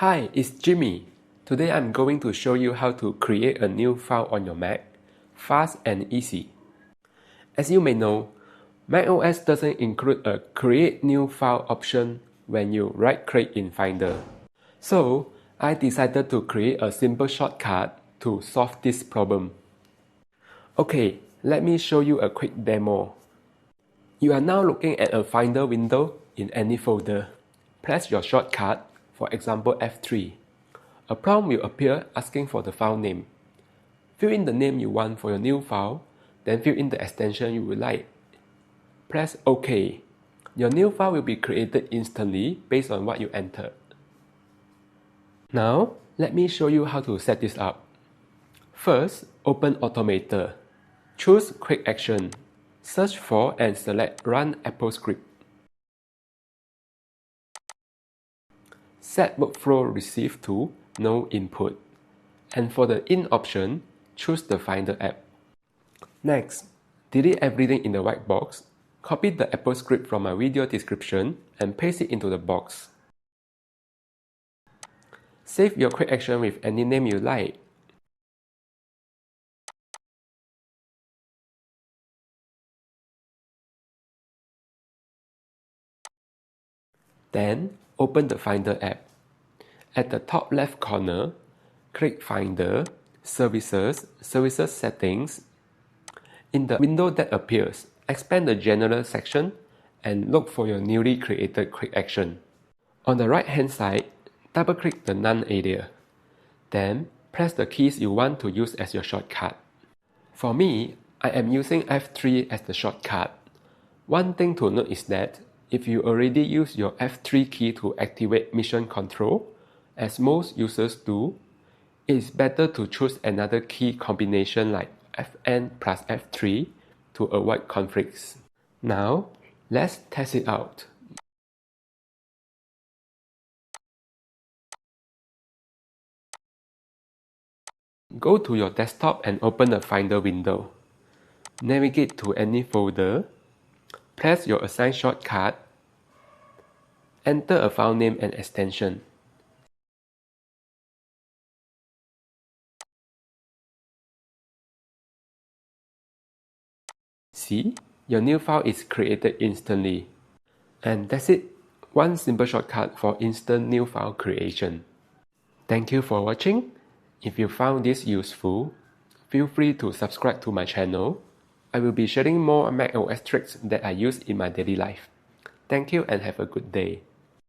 Hi, it's Jimmy. Today I'm going to show you how to create a new file on your Mac, fast and easy. As you may know, macOS doesn't include a Create New File option when you right-click in Finder. So, I decided to create a simple shortcut to solve this problem. Okay, let me show you a quick demo. You are now looking at a Finder window in any folder. Press your shortcut, for example F3. A prompt will appear asking for the file name. Fill in the name you want for your new file, then fill in the extension you would like. Press OK. Your new file will be created instantly based on what you entered. Now, let me show you how to set this up. First, open Automator. Choose Quick Action. Search for and select Run AppleScript. Set Workflow Received to No Input. And for the In option, choose the Finder app. Next, delete everything in the white box. Copy the AppleScript from my video description and paste it into the box. Save your quick action with any name you like. Then, open the Finder app. At the top left corner, click Finder, Services, Services Settings. In the window that appears, expand the General section and look for your newly created quick action. On the right-hand side, double-click the None area. Then, press the keys you want to use as your shortcut. For me, I am using F3 as the shortcut. One thing to note is that if you already use your F3 key to activate mission control, as most users do, it is better to choose another key combination like Fn plus F3 to avoid conflicts. Now, let's test it out. Go to your desktop and open the Finder window. Navigate to any folder. Press your assigned shortcut. Enter a file name and extension. See, your new file is created instantly. And that's it. One simple shortcut for instant new file creation. Thank you for watching. If you found this useful, feel free to subscribe to my channel. I will be sharing more macOS tricks that I use in my daily life. Thank you and have a good day.